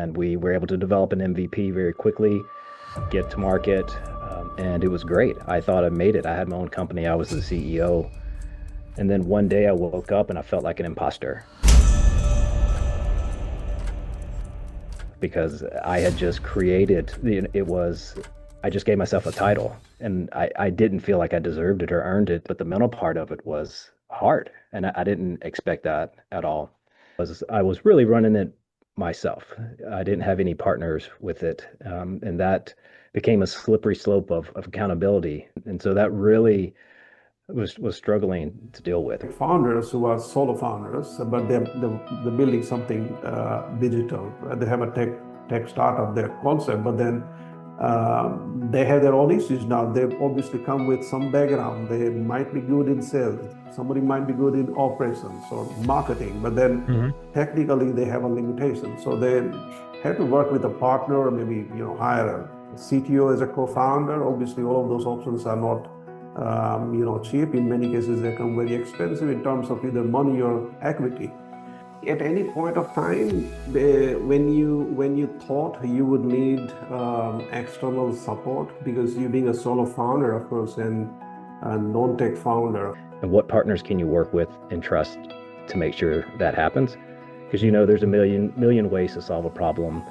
and we were able to develop an MVP very quickly, get to market, and it was great. I thought I made it. I had my own company. I was the CEO. And then one day I woke up and I felt like an imposter because I had just created, I just gave myself a title, and I didn't feel like I deserved it or earned it, but the mental part of it was hard, and I didn't expect that at all. I was really running it myself. I didn't have any partners with it, and that became a slippery slope of accountability, and so that really was struggling to deal with. Founders who are solo founders, but they're building something digital. They have a tech startup, their concept, but then they have their own issues now. They obviously come with some background. They might be good in sales. Somebody might be good in operations or marketing, but then technically they have a limitation. So they have to work with a partner, or maybe hire a CTO as a co-founder. Obviously, all of those options are not cheap. In many cases, they come very expensive in terms of either money or equity. At any point of time, when you thought you would need external support, because you being a solo founder, of course, and a non-tech founder. And what partners can you work with and trust to make sure that happens? Because there's a million ways to solve a problem.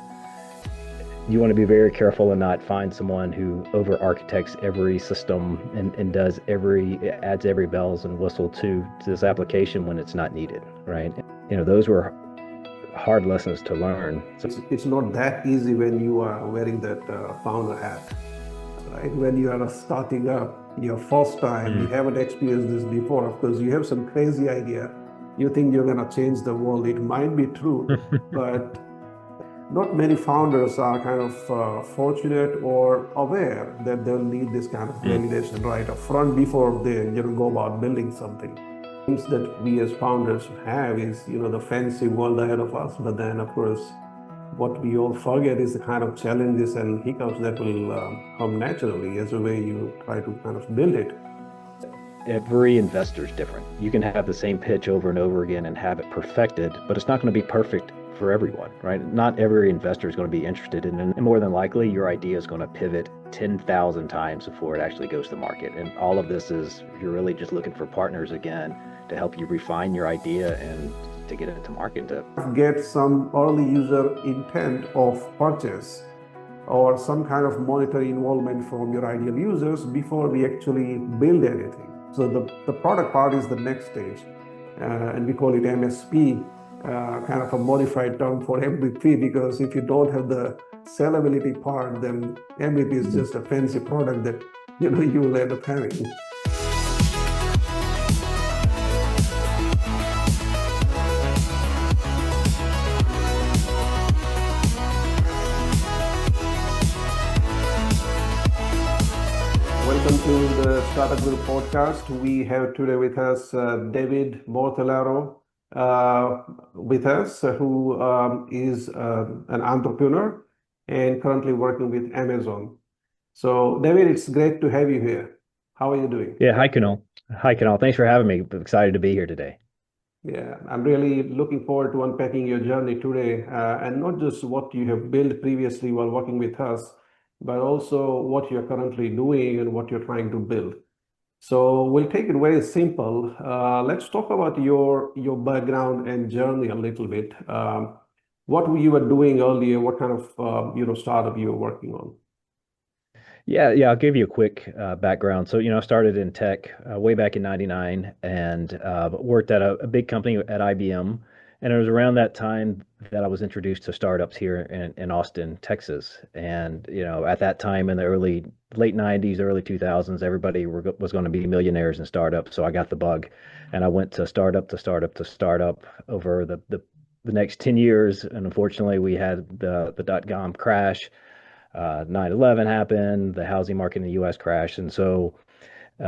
You want to be very careful and not find someone who over-architects every system and adds every bells and whistle to this application when it's not needed, right? Those were hard lessons to learn. So it's not that easy when you are wearing that founder hat, right? When you are starting up your first time, you haven't experienced this before. Of course, you have some crazy idea. You think you're going to change the world. It might be true, but not many founders are kind of fortunate or aware that they'll need this kind of validation right up front before they go about building something. Things that we as founders have is the fancy world ahead of us, but then of course what we all forget is the kind of challenges and hiccups that will come naturally as the way you try to kind of build it. Every investor is different. You can have the same pitch over and over again and have it perfected, but it's not going to be perfect for everyone, right? Not every investor is going to be interested in it. And more than likely, your idea is going to pivot 10,000 times before it actually goes to market. And all of this is, you're really just looking for partners again to help you refine your idea and to get it to market. To get some early user intent of purchase or some kind of monetary involvement from your ideal users before we actually build anything. So the product part is the next stage, and we call it MSP. Kind of a modified term for MVP, because if you don't have the sellability part, then MVP is just a fancy product that you will end up having. Welcome to the StartupGuru Podcast. We have today with us David Mortellaro with us, who is an entrepreneur and currently working with Amazon. So, David, it's great to have you here. How are you doing? Yeah, hi, Kunal. Thanks for having me. I'm excited to be here today. Yeah, I'm really looking forward to unpacking your journey today, and not just what you have built previously while working with us, but also what you're currently doing and what you're trying to build. So we'll take it very simple. Let's talk about your background and journey a little bit. What you were doing earlier? What kind of startup you were working on? Yeah, I'll give you a quick background. So I started in tech way back in '99 and worked at a big company at IBM. And it was around that time that I was introduced to startups here in Austin, Texas. And at that time in the late '90s, early 2000s, everybody was going to be millionaires in startups. So I got the bug, and I went to startup over the next 10 years. And unfortunately, we had the dot-com crash. 9/11 happened. The housing market in the U.S. crashed, and so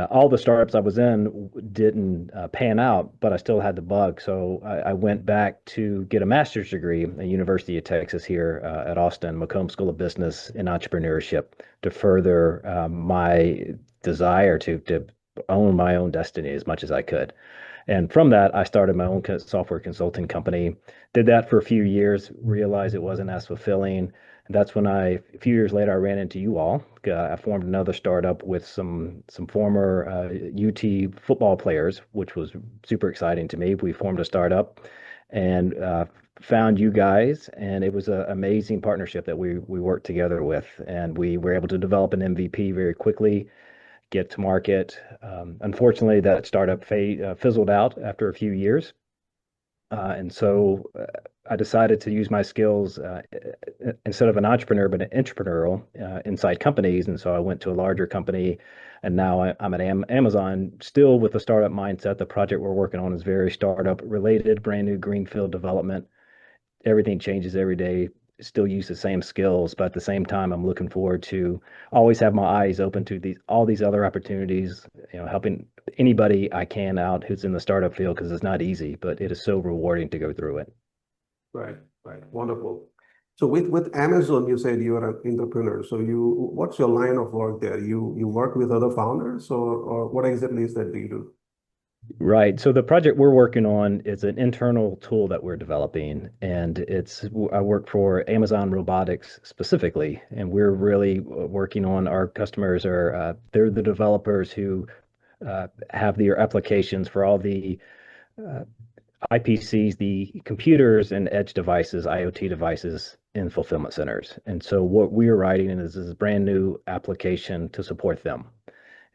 all the startups I was in didn't pan out, but I still had the bug. So I went back to get a master's degree at the University of Texas here at Austin, McCombs School of Business and Entrepreneurship, to further my desire to own my own destiny as much as I could. And from that, I started my own software consulting company. Did that for a few years, realized it wasn't as fulfilling. And that's when a few years later, I ran into you all. I formed another startup with some former UT football players, which was super exciting to me. We formed a startup and found you guys, and it was an amazing partnership that we worked together with, and we were able to develop an MVP very quickly, get to market. Unfortunately, that startup fizzled out after a few years. And so I decided to use my skills instead of an entrepreneur, but an entrepreneurial inside companies. And so I went to a larger company, and now I'm at Amazon, still with the startup mindset. The project we're working on is very startup related, brand new greenfield development. Everything changes every day. Still use the same skills, but at the same time, I'm looking forward to always have my eyes open to all these other opportunities, helping anybody I can out who's in the startup field, because it's not easy, but it is so rewarding to go through it. Right, right. Wonderful. So with Amazon, you said you are an entrepreneur. So what's your line of work there? You work with other founders, or what exactly is that do you do? Right. So the project we're working on is an internal tool that we're developing, and I work for Amazon Robotics specifically, and we're really working on our customers are they're the developers who have their applications for all the uh, IPCs, the computers and edge devices, IoT devices in fulfillment centers. And so what we're writing is a brand new application to support them.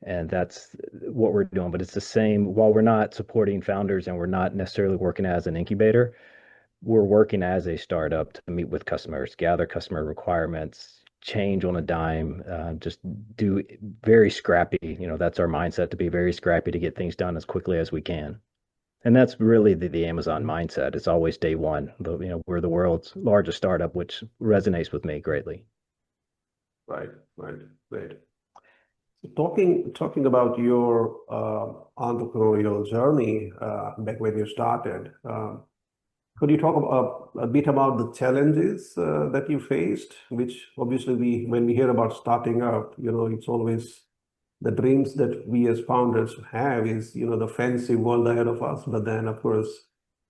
And that's what we're doing. But it's the same, while we're not supporting founders and we're not necessarily working as an incubator, we're working as a startup to meet with customers, gather customer requirements, change on a dime, just do very scrappy. That's our mindset, to be very scrappy to get things done as quickly as we can. And that's really the Amazon mindset. It's always day one. We're the world's largest startup, which resonates with me greatly. Right, right, great. So talking about your entrepreneurial journey back when you started, could you talk a bit about the challenges that you faced, which obviously when we hear about starting up, it's always the dreams that we as founders have is, the fancy world ahead of us. But then, of course,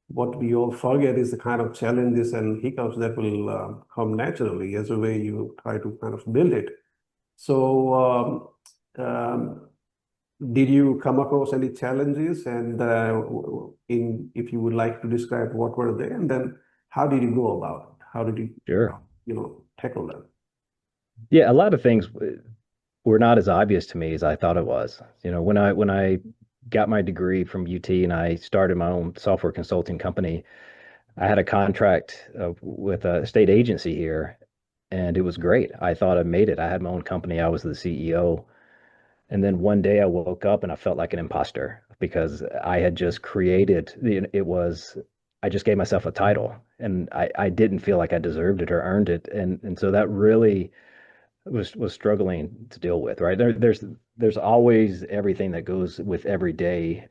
what we all forget is the kind of challenges and hiccups that will come naturally as the way you try to kind of build it. So, did you come across any challenges? And if you would like to describe what were they, and then how did you go about it? How did you, Sure. tackle them? Yeah, a lot of things were not as obvious to me as I thought it was. When I got my degree from UT and I started my own software consulting company, I had a contract with a state agency here, and it was great. I thought I made it. I had my own company. I was the CEO. And then one day I woke up and I felt like an imposter because I had just created, I just gave myself a title, and I didn't feel like I deserved it or earned it. And so that really was struggling to deal with, right? There's always everything that goes with every day,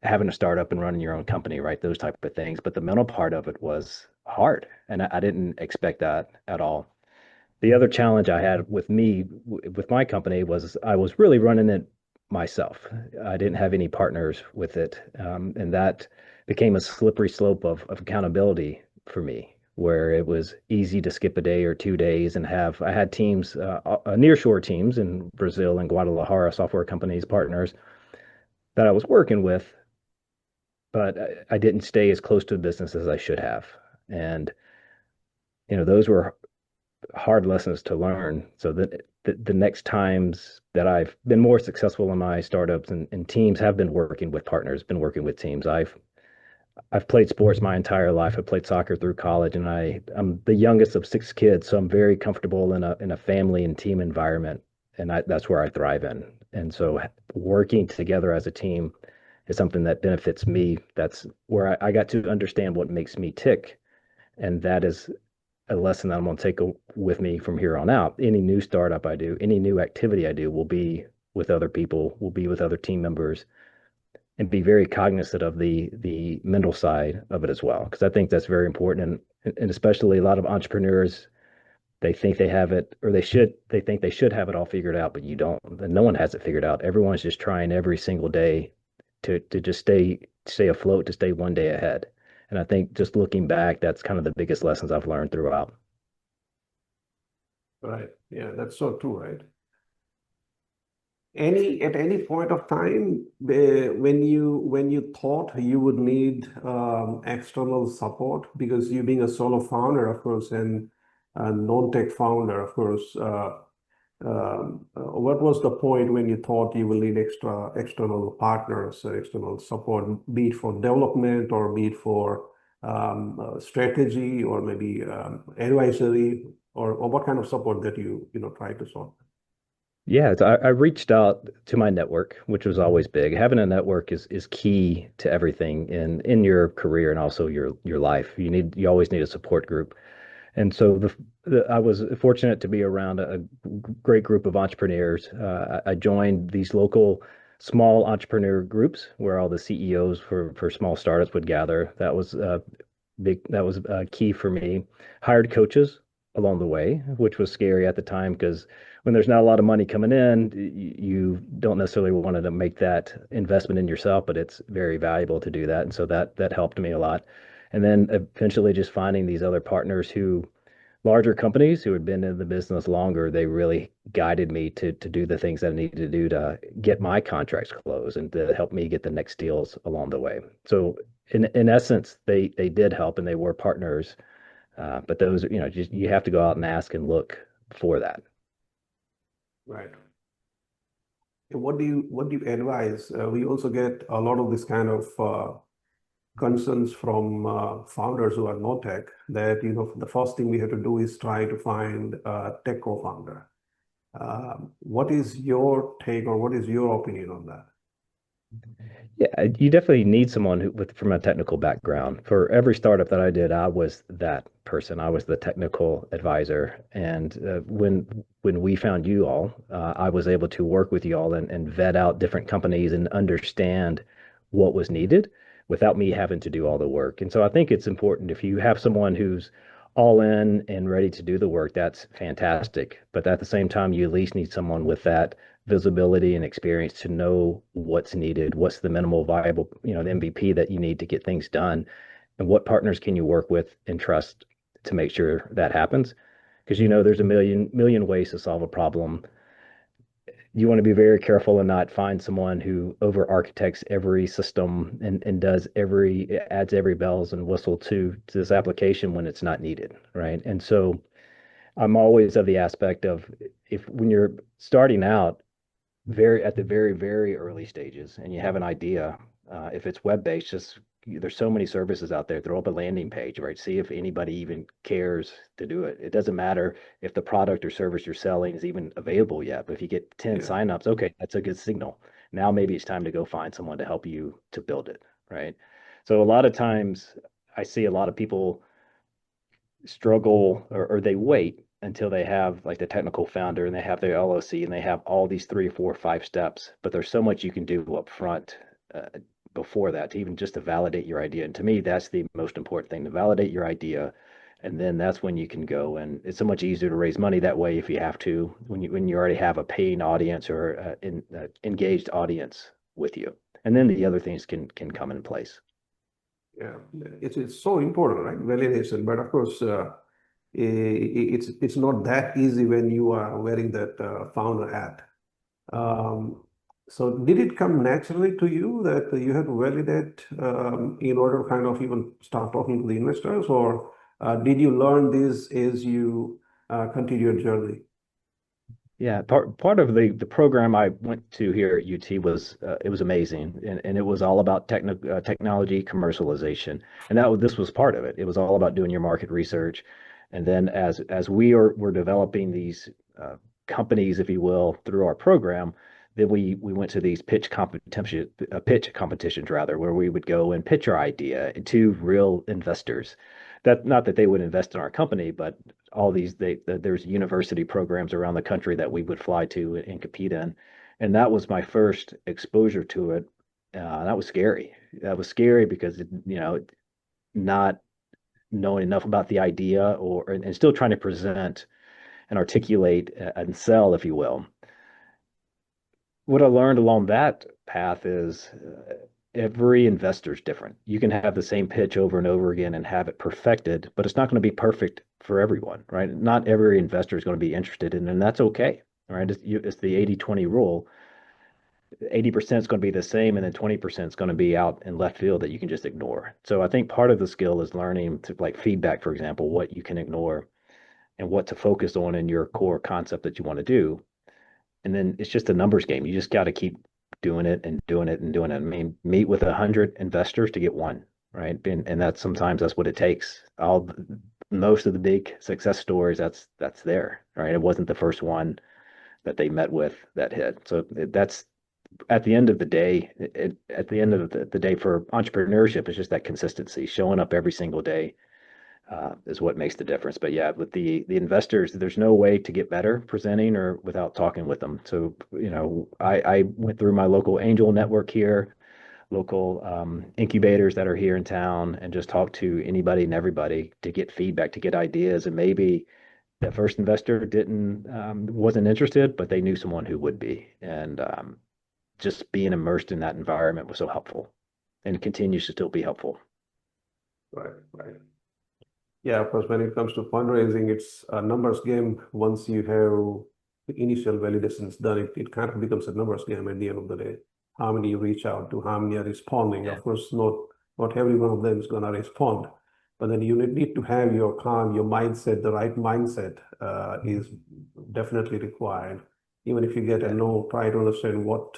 having to start up and running your own company, right? Those type of things. But the mental part of it was hard, and I didn't expect that at all. The other challenge I had with my company was I was really running it myself. I didn't have any partners with it, and that became a slippery slope of accountability for me, where it was easy to skip a day or 2 days and I had teams, nearshore teams in Brazil and Guadalajara, software companies, partners that I was working with, but I didn't stay as close to the business as I should have. And those were hard lessons to learn. So that the next times that I've been more successful in my startups and teams have been working with partners, been working with teams. I've played sports my entire life. I played soccer through college, and I'm the youngest of six kids, so I'm very comfortable in a family and team environment, and that's where I thrive in. And so working together as a team is something that benefits me. That's where I got to understand what makes me tick, and that is a lesson that I'm going to take with me from here on out. Any new startup I do, any new activity I do will be with other people, will be with other team members, and be very cognizant of the mental side of it as well. Because I think that's very important. And especially a lot of entrepreneurs, they think they have it, or they think they should have it all figured out, but you don't. And no one has it figured out. Everyone's just trying every single day to just stay stay afloat, to stay one day ahead. And I think just looking back, that's kind of the biggest lessons I've learned throughout. Right. Yeah, that's so true, right? At any point of time, when you thought you would need external support, because you being a solo founder, of course, and a non-tech founder, of course, what was the point when you thought you will need external partners, external support, be it for development or be it for strategy or maybe advisory, or what kind of support that you know try to solve? Yeah, I reached out to my network, which was always big. Having a network is key to everything in your career and also your life. You always need a support group. And so I was fortunate to be around a great group of entrepreneurs. I joined these local small entrepreneur groups where all the CEOs for small startups would gather. That was big. That was key for me. Hired coaches along the way, which was scary at the time because when there's not a lot of money coming in, you don't necessarily want to make that investment in yourself, but it's very valuable to do that. And so that helped me a lot. And then eventually just finding these other partners who larger companies who had been in the business longer, they really guided me to do the things that I needed to do to get my contracts closed and to help me get the next deals along the way. So in essence, they did help and they were partners. But those, just you have to go out and ask and look for that. Right. What do you advise? We also get a lot of this kind of concerns from founders who are no tech that the first thing we have to do is try to find a tech co-founder. What is your take or what is your opinion on that? Yeah, you definitely need someone from a technical background. For every startup that I did, I was that person. I was the technical advisor. And when we found you all, I was able to work with you all and vet out different companies and understand what was needed without me having to do all the work. And so I think it's important if you have someone who's all in and ready to do the work, that's fantastic. But at the same time, you at least need someone with that visibility and experience to know what's needed, what's the minimal viable, the MVP that you need to get things done, and what partners can you work with and trust to make sure that happens. Because there's a million ways to solve a problem. You want to be very careful and not find someone who over architects every system and adds every bells and whistle to this application when it's not needed, right? And so I'm always of the aspect of if when you're starting out at the very early stages and you have an idea, if it's web based, just there's so many services out there. Throw up a landing page, right? See if anybody even cares to do it. It doesn't matter if the product or service you're selling is even available yet, but if you get 10 Yeah. signups, okay, that's a good signal. Now maybe it's time to go find someone to help you to build it, right? So a lot of times I see a lot of people struggle or they wait until they have like the technical founder and they have their LOC and they have all these 3 or 4 or 5 steps. But there's so much you can do up front before that to even just to validate your idea. And to me, that's the most important thing, to validate your idea. And then that's when you can go, and it's so much easier to raise money that way if you have to, when you already have a paying audience or engaged audience with you. And then the other things can come in place. Yeah, it's so important, right? Validation, but of course, it's not that easy when you are wearing that founder hat. Um, so did it come naturally to you that you had to validate in order to kind of even start talking to the investors, or did you learn this as you continue your journey? Yeah, part of the program I went to here at UT was it was amazing, and it was all about technology commercialization, and this was part of it. It was all about doing your market research, and then as we're developing these companies, if you will, through our program, then we went to these pitch competitions rather, where we would go and pitch our idea to real investors. That not that they would invest in our company, but all there's university programs around the country that we would fly to and compete in, and that was my first exposure to it. That was scary. That was scary because not knowing enough about the idea and still trying to present and articulate and sell, if you will. What I learned along that path is every investor is different. You can have the same pitch over and over again and have it perfected, but it's not going to be perfect for everyone, right? Not every investor is going to be interested in, and that's okay, right? It's the 80-20 rule. 80% is going to be the same, and then 20% is going to be out in left field that you can just ignore. So I think part of the skill is learning to like feedback, for example, what you can ignore and what to focus on in your core concept that you want to do. And then it's just a numbers game. You just got to keep doing it and doing it and doing it. I mean, meet with 100 investors to get one, right? And that's sometimes that's what it takes. Most of the big success stories, that's there, right? It wasn't the first one that they met with that hit. So that's at the end of the day, at the end of the day for entrepreneurship, it's just that consistency, showing up every single day is what makes the difference. But yeah, with the investors, there's no way to get better presenting or without talking with them. So, I went through my local angel network here, local incubators that are here in town, and just talked to anybody and everybody to get feedback, to get ideas. And maybe that first investor didn't wasn't interested, but they knew someone who would be. And just being immersed in that environment was so helpful and continues to still be helpful. Right, right. Yeah, of course, when it comes to fundraising, it's a numbers game. Once you have the initial validations done, it kind of becomes a numbers game at the end of the day. How many you reach out to, how many are responding. Yeah. Of course, not every one of them is going to respond, but then you need to have your calm, your mindset, the right mindset is definitely required. Even if you get a Yeah. no, try to understand what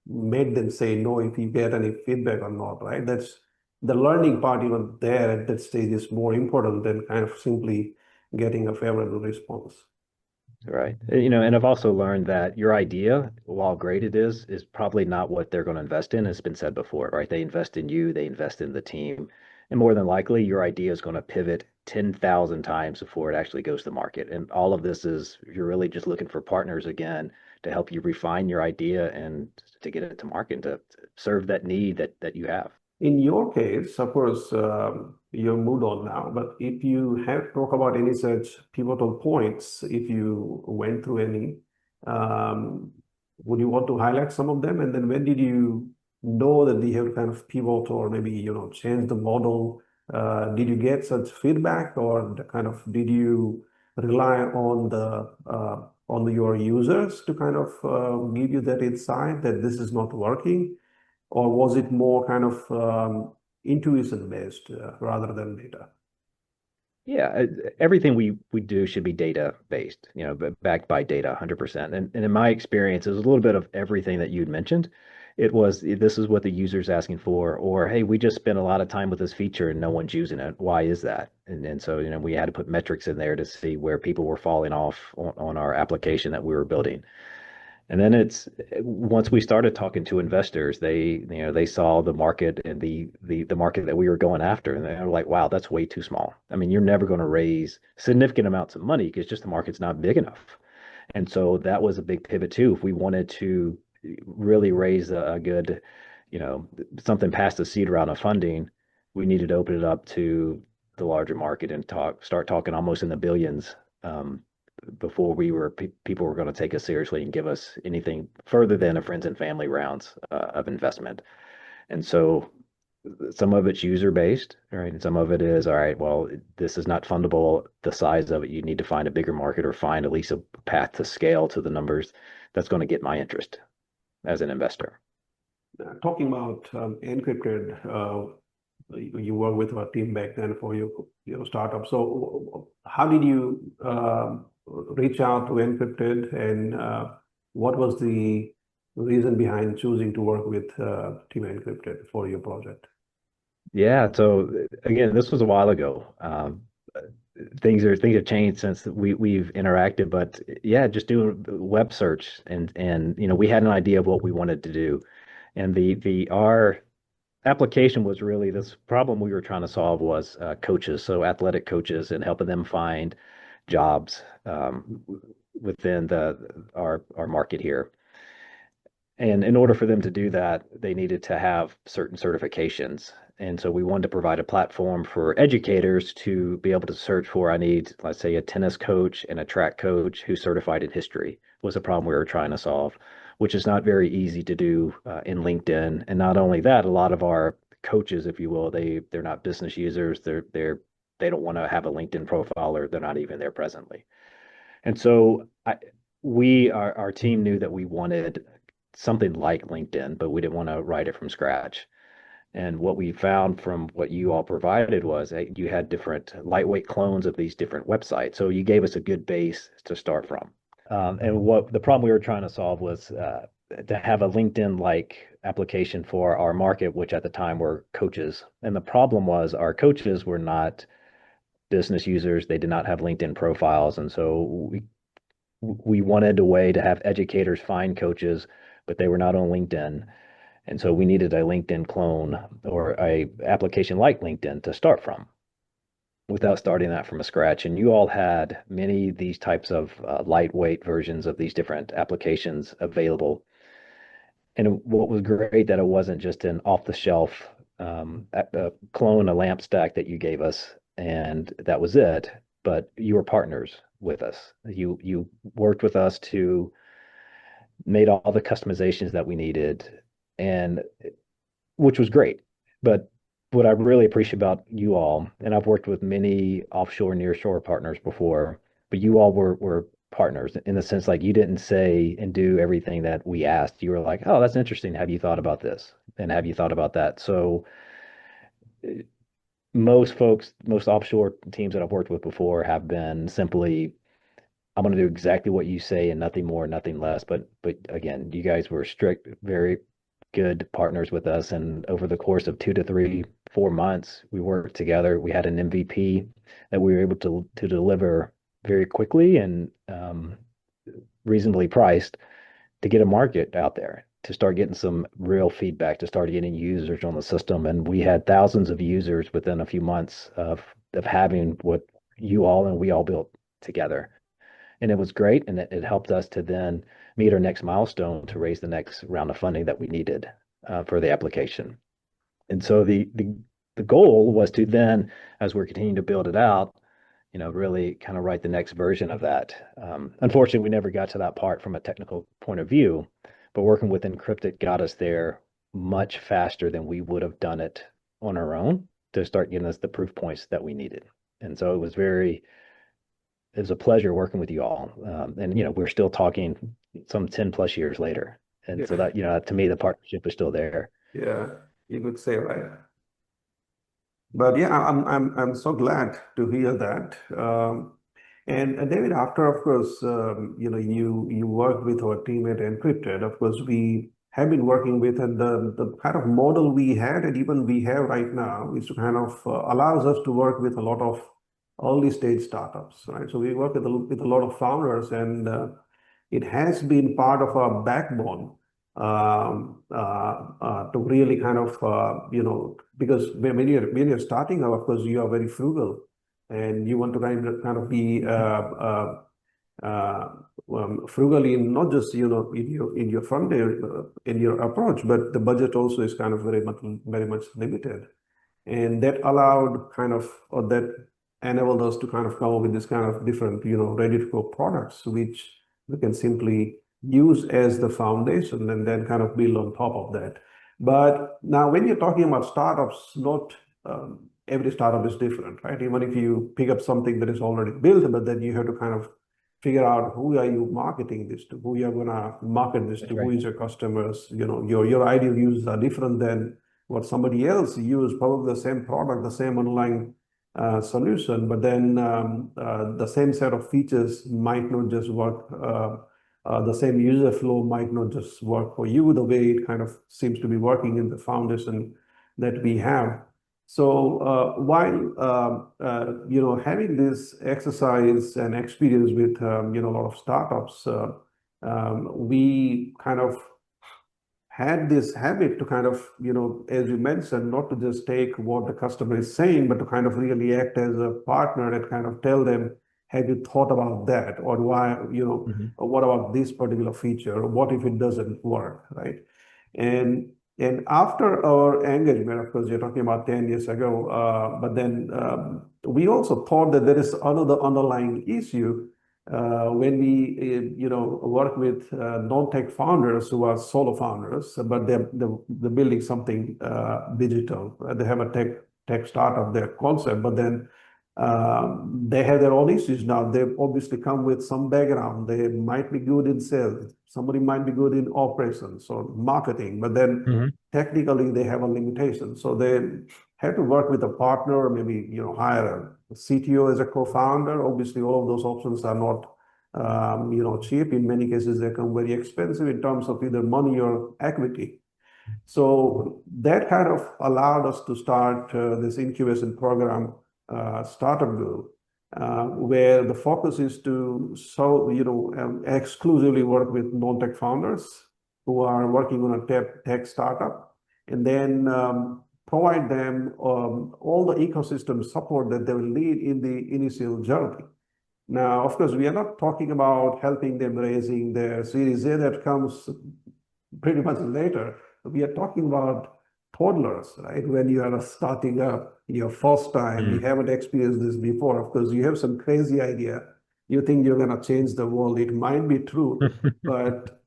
made them say no, if you get any feedback or not, right? That's the learning part even there at that stage is more important than kind of simply getting a favorable response. Right. And I've also learned that your idea, while great it is probably not what they're going to invest in. It's been said before, right? They invest in you, they invest in the team. And more than likely, your idea is going to pivot 10,000 times before it actually goes to market. And all of this is you're really just looking for partners again to help you refine your idea and to get it to market and to serve that need that you have. In your case, of course, you're moved on now, but if you have talk about any such pivotal points, if you went through any, um, would you want to highlight some of them? And then when did you know that you have to kind of pivot or maybe, change the model? Did you get such feedback or kind of did you rely on your users to kind of give you that insight that this is not working? Or was it more kind of intuition based rather than data? Yeah, everything we do should be data based, but backed by data 100%. And in my experience, it was a little bit of everything that you'd mentioned. It was this is what the user's asking for, or hey, we just spent a lot of time with this feature and no one's using it. Why is that? And so we had to put metrics in there to see where people were falling off on our application that we were building. And then it's once we started talking to investors, they saw the market and the market that we were going after, and they were like, "Wow, that's way too small. I mean, you're never going to raise significant amounts of money because just the market's not big enough." And so that was a big pivot too. If we wanted to really raise a good, something past the seed round of funding, we needed to open it up to the larger market and start talking almost in the billions. Before people were going to take us seriously and give us anything further than a friends and family rounds of investment. And so some of it's user based, right? And some of it is, all right, well, this is not fundable. The size of it, you need to find a bigger market or find at least a path to scale to the numbers that's going to get my interest as an investor. Talking about encrypted, you work with our team back then for your startup. So how did you reach out to encrypted, and what was the reason behind choosing to work with Team Encrypted for your project? Yeah. So again, this was a while ago. Things have changed since we've interacted, but yeah, just doing web search and we had an idea of what we wanted to do, and the our application was really this problem we were trying to solve was coaches, so athletic coaches, and helping them find jobs within our market here. And in order for them to do that, they needed to have certain certifications. And so we wanted to provide a platform for educators to be able to search for, I need, let's say, a tennis coach and a track coach who's certified in history was a problem we were trying to solve, which is not very easy to do in LinkedIn. And not only that, a lot of our coaches, if you will, they're not business users. They don't want to have a LinkedIn profile, or they're not even there presently. And so our team knew that we wanted something like LinkedIn, but we didn't want to write it from scratch. And what we found from what you all provided was that you had different lightweight clones of these different websites. So you gave us a good base to start from. And what the problem we were trying to solve was to have a LinkedIn-like application for our market, which at the time were coaches. And the problem was our coaches were not business users. They did not have LinkedIn profiles. And so we wanted a way to have educators find coaches, but they were not on LinkedIn. And so we needed a LinkedIn clone or a application like LinkedIn to start from without starting that from scratch. And you all had many of these types of lightweight versions of these different applications available. And what was great that it wasn't just an off-the-shelf clone, a lamp stack that you gave us, and that was it. But you were partners with us. You worked with us to made all the customizations that we needed, and which was great. But what I really appreciate about you all, and I've worked with many offshore, nearshore partners before, but you all were partners in the sense like you didn't say and do everything that we asked. You were like, oh, that's interesting. Have you thought about this? And have you thought about that? So most folks, most offshore teams that I've worked with before have been simply, I'm going to do exactly what you say and nothing more, nothing less. But again, you guys were strict, very good partners with us. And over the course of 2 to 3, 4 months, we worked together. We had an MVP that we were able to deliver very quickly and reasonably priced to get a market out there, to start getting some real feedback, to start getting users on the system. And we had thousands of users within a few months of having what you all and we all built together. And it was great. And it helped us to then meet our next milestone to raise the next round of funding that we needed for the application. And so the goal was to then, as we're continuing to build it out, really kind of write the next version of that. Unfortunately, we never got to that part from a technical point of view, but working with Encrypted got us there much faster than we would have done it on our own to start getting us the proof points that we needed. And so it was a pleasure working with you all. And, we're still talking some 10 plus years later. And so that, to me, the partnership is still there. Yeah, you could say, right? But yeah, I'm so glad to hear that. And David, after of course, you worked with our team at Encrypted. Of course, we have been working with, and the kind of model we had and even we have right now is to kind of allows us to work with a lot of early stage startups, right? So we work with a lot of founders, and it has been part of our backbone to really kind of because when you're starting out, of course, you are very frugal, and you want to kind of be frugal in not just in your front end in your approach, but the budget also is kind of very much limited, and that allowed kind of or that enabled us to kind of come up with this kind of different ready to go products, which we can simply use as the foundation and then kind of build on top of that. But now when you're talking about startups, not every startup is different, right? Even if you pick up something that is already built, but then you have to kind of figure out who are you marketing this to, who you're going to market this to, Right. who is your customers, your ideal users are different than what somebody else use, probably the same product, the same underlying solution, but then the same set of features might not just work. The same user flow might not just work for you the way it kind of seems to be working in the foundation that we have. So while having this exercise and experience with a lot of startups, we kind of had this habit to kind of, as you mentioned, not to just take what the customer is saying, but to kind of really act as a partner and kind of tell them, have you thought about that? Or why, Mm-hmm. or what about this particular feature? Or what if it doesn't work, right? And And after our engagement, of course, you're talking about 10 years ago, but then we also thought that there is another underlying issue when we, work with non-tech founders who are solo founders, but they're building something digital. They have a tech startup, their concept, but then they have their own issues now. They obviously come with some background. They might be good in sales. Somebody might be good in operations or marketing, but then Hmm. technically they have a limitation. So they have to work with a partner, or maybe hire a CTO as a co-founder. Obviously, all of those options are not cheap. In many cases, they come very expensive in terms of either money or equity. So that kind of allowed us to start this incubation program, StartupGuru, where the focus is to exclusively work with non-tech founders who are working on a tech startup, and then provide them all the ecosystem support that they will need in the initial journey. Now, of course, we are not talking about helping them raising their Series A that comes pretty much later. We are talking about toddlers, right? When you are starting up your first time, you haven't experienced this before. Of course, you have some crazy idea. You think you're going to change the world. It might be true, but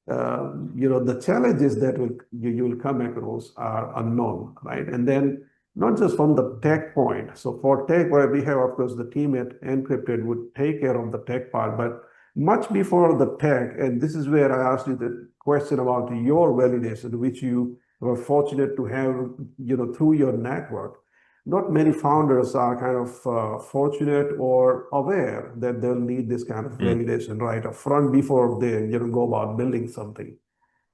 the challenges that you will come across are unknown, right? And then not just from the tech point. So for tech, where we have, of course, the team at Encrypted would take care of the tech part, but much before the tech, and this is where I asked you the question about your validation, which you were fortunate to have, through your network. Not many founders are kind of fortunate or aware that they'll need this kind of validation right up front before they, go about building something.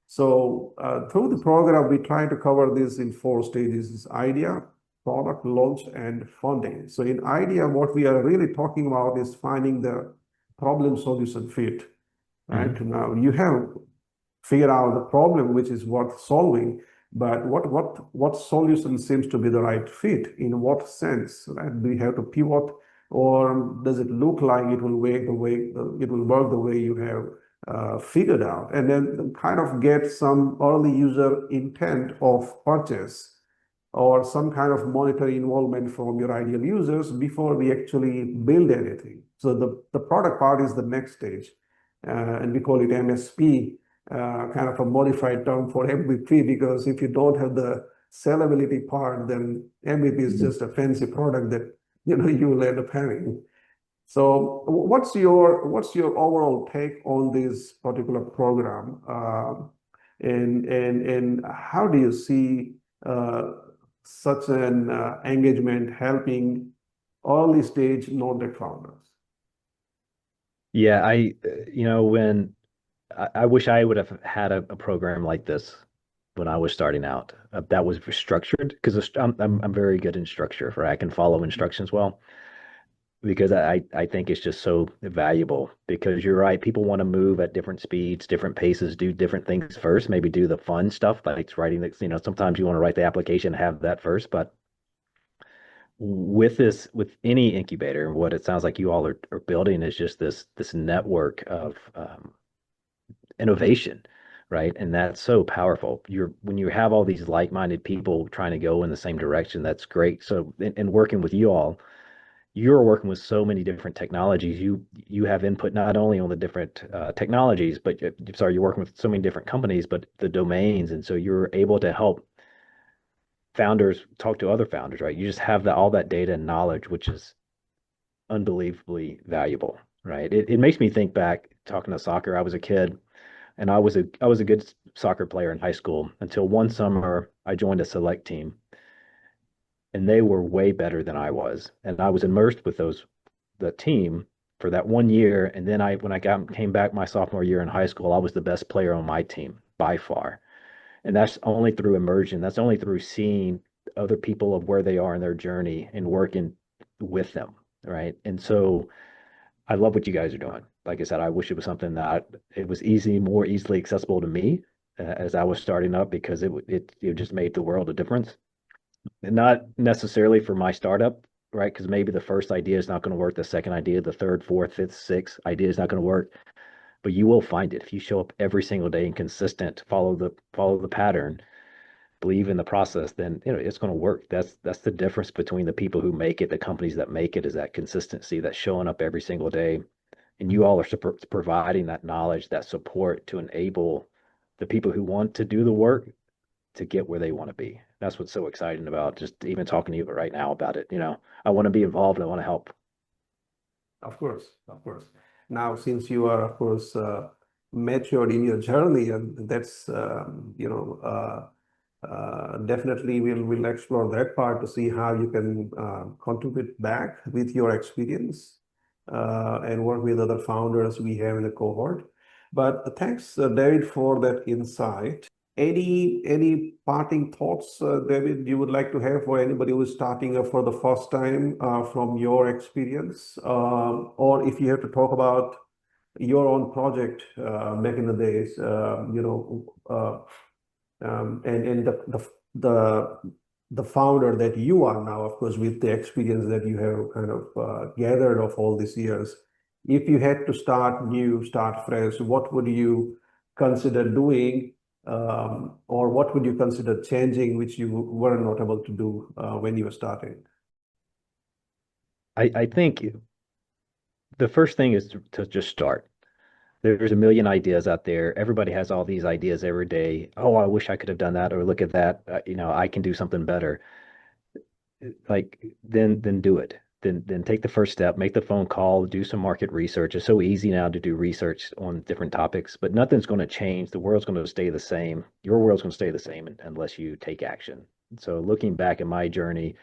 So through the program, we try to cover this in 4 stages: is idea, product, launch, and funding. So in idea, what we are really talking about is finding the problem solution fit, right? Now you have figured out the problem, which is worth solving, but what solution seems to be the right fit? In what sense, right? Do you have to pivot, or does it look like it will work the way you have figured out? And then kind of get some early user intent of purchase or some kind of monetary involvement from your ideal users before we actually build anything. So the product part is the next stage, and we call it MSP, kind of a modified term for MVP, because if you don't have the sellability part, then MVP is just a fancy product that you will end up having. So what's your overall take on this particular program, and how do you see such an engagement helping early stage non-tech founders? Yeah, when I wish I would have had a program like this when I was starting out, that was structured, because I'm very good in structure, right? I can follow instructions well, because I think it's just so valuable, because you're right. People want to move at different speeds, different paces, do different things first, maybe do the fun stuff like writing sometimes you want to write the application, have that first. But with any incubator, what it sounds like you all are building is just this network of innovation, right? And that's so powerful. When you have all these like-minded people trying to go in the same direction, that's great. So in working with you all, you're working with so many different technologies. You have input not only on the different technologies, but sorry, you're working with so many different companies, but the domains, and so you're able to help founders talk to other founders, right? You just have all that data and knowledge, which is unbelievably valuable, right? It makes me think back talking to soccer. I was a kid, and I was a good soccer player in high school until one summer I joined a select team, and they were way better than I was, and I was immersed with the team for that one year. And then when I came back my sophomore year in high school, I was the best player on my team by far. And that's only through immersion. That's only through seeing other people of where they are in their journey and working with them, right? And so I love what you guys are doing. Like I said, I wish it was something that it was more easily accessible to me as I was starting up, because it just made the world a difference. And not necessarily for my startup, right? Because maybe the first idea is not going to work, the second idea, the third, fourth, fifth, sixth idea is not going to work. But you will find it if you show up every single day and consistent, follow the pattern. believe in the process, then it's going to work. That's the difference between the people who make it, the companies that make it, is that consistency, that showing up every single day. And you all are providing that knowledge, that support to enable the people who want to do the work to get where they want to be. That's what's so exciting about just even talking to you right now about it. I want to be involved. I want to help. Of course, of course. Now, since you are, of course, matured in your journey, and that's, definitely we'll explore that part to see how you can contribute back with your experience and work with other founders we have in the cohort. But thanks, David, for that insight. Any parting thoughts, David, you would like to have for anybody who is starting up for the first time from your experience? Or if you have to talk about your own project back in the days, and the founder that you are now, of course, with the experience that you have kind of gathered of all these years, if you had to start new, start fresh, what would you consider doing, or what would you consider changing, which you were not able to do when you were starting? I think the first thing is to just start. There's a million ideas out there. Everybody has all these ideas every day. Oh, I wish I could have done that, or look at that. I can do something better. Like then do it. Then take the first step, make the phone call, do some market research. It's so easy now to do research on different topics, but nothing's going to change. The world's going to stay the same. Your world's going to stay the same unless you take action. So looking back at my journey,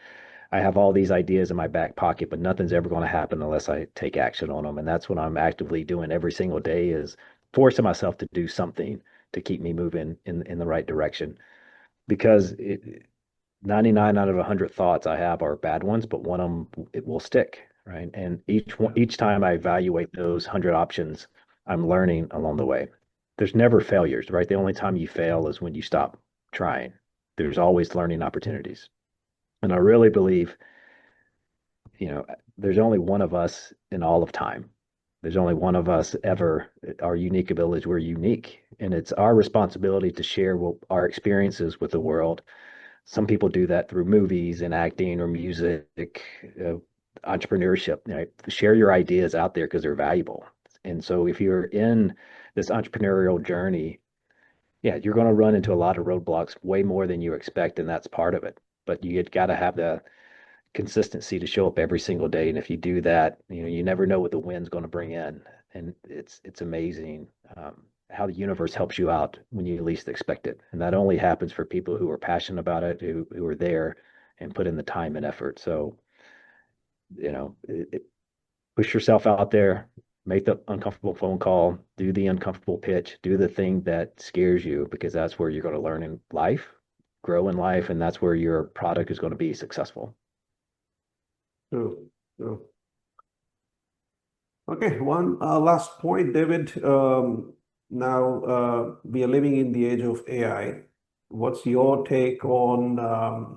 I have all these ideas in my back pocket, but nothing's ever going to happen unless I take action on them. And that's what I'm actively doing every single day, is forcing myself to do something to keep me moving in the right direction. Because 99 out of 100 thoughts I have are bad ones, but one of them, it will stick, right? And each time I evaluate those 100 options, I'm learning along the way. There's never failures, right? The only time you fail is when you stop trying. There's always learning opportunities. And I really believe, there's only one of us in all of time. There's only one of us ever. Our unique abilities, we're unique. And it's our responsibility to share our experiences with the world. Some people do that through movies and acting or music, entrepreneurship. Share your ideas out there because they're valuable. And so if you're in this entrepreneurial journey, yeah, you're going to run into a lot of roadblocks, way more than you expect, and that's part of it. But you got to have the consistency to show up every single day. And if you do that, you never know what the wind's going to bring in. And it's amazing how the universe helps you out when you least expect it. And that only happens for people who are passionate about it, who are there and put in the time and effort. So, push yourself out there, make the uncomfortable phone call, do the uncomfortable pitch, do the thing that scares you, because that's where you're going to learn in life, grow in life, and that's where your product is going to be successful. True, true. Okay, one last point, David. Now we are living in the age of AI. What's your take on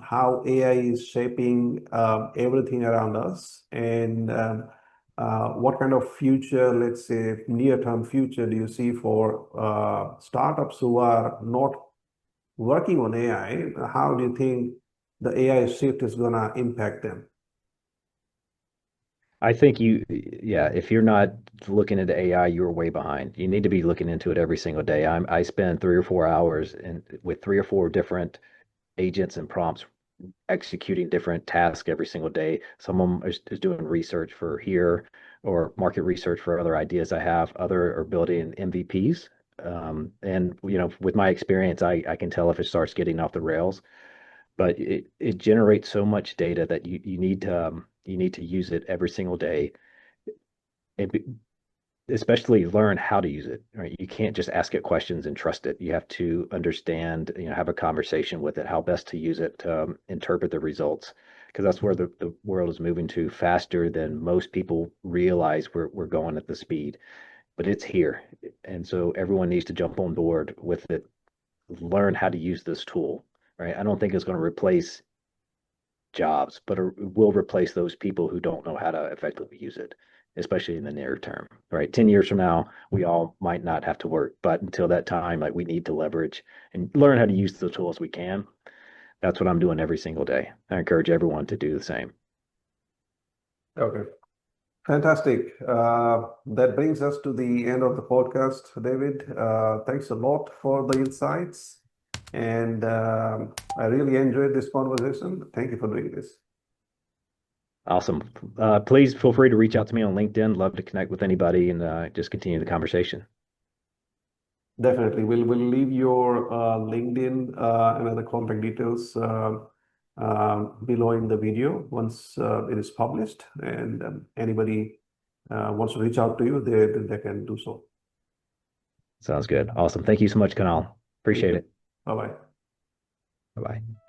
how AI is shaping everything around us, and what kind of future, let's say near-term future, do you see for startups who are not working on AI? How do you think the AI shift is going to impact them? I think if you're not looking into AI, you're way behind. You need to be looking into it every single day. I spend 3 or 4 hours with 3 or 4 different agents and prompts executing different tasks every single day. Some of them is doing research for here or market research for other ideas I have. Other are building MVPs. And with my experience, I can tell if it starts getting off the rails. But it generates so much data that you need to use it every single day, and especially learn how to use it. Right? You can't just ask it questions and trust it. You have to understand, have a conversation with it, how best to use it to interpret the results, because that's where the world is moving to faster than most people realize we're going at the speed. But it's here, and so everyone needs to jump on board with it, learn how to use this tool. Right? I don't think it's going to replace jobs, but it will replace those people who don't know how to effectively use it, especially in the near term, right? 10 years from now, we all might not have to work, but until that time, like, we need to leverage and learn how to use the tools we can. that's what I'm doing every single day. I encourage everyone to do the same. Okay. Fantastic. That brings us to the end of the podcast, David. Thanks a lot for the insights. And I really enjoyed this conversation. Thank you for doing this. Awesome. Please feel free to reach out to me on LinkedIn. Love to connect with anybody and just continue the conversation. Definitely. We'll leave your LinkedIn and other contact details below in the video once it is published. And anybody wants to reach out to you, they can do so. Sounds good. Awesome. Thank you so much, Kunal. Appreciate it. Bye-bye. Bye-bye.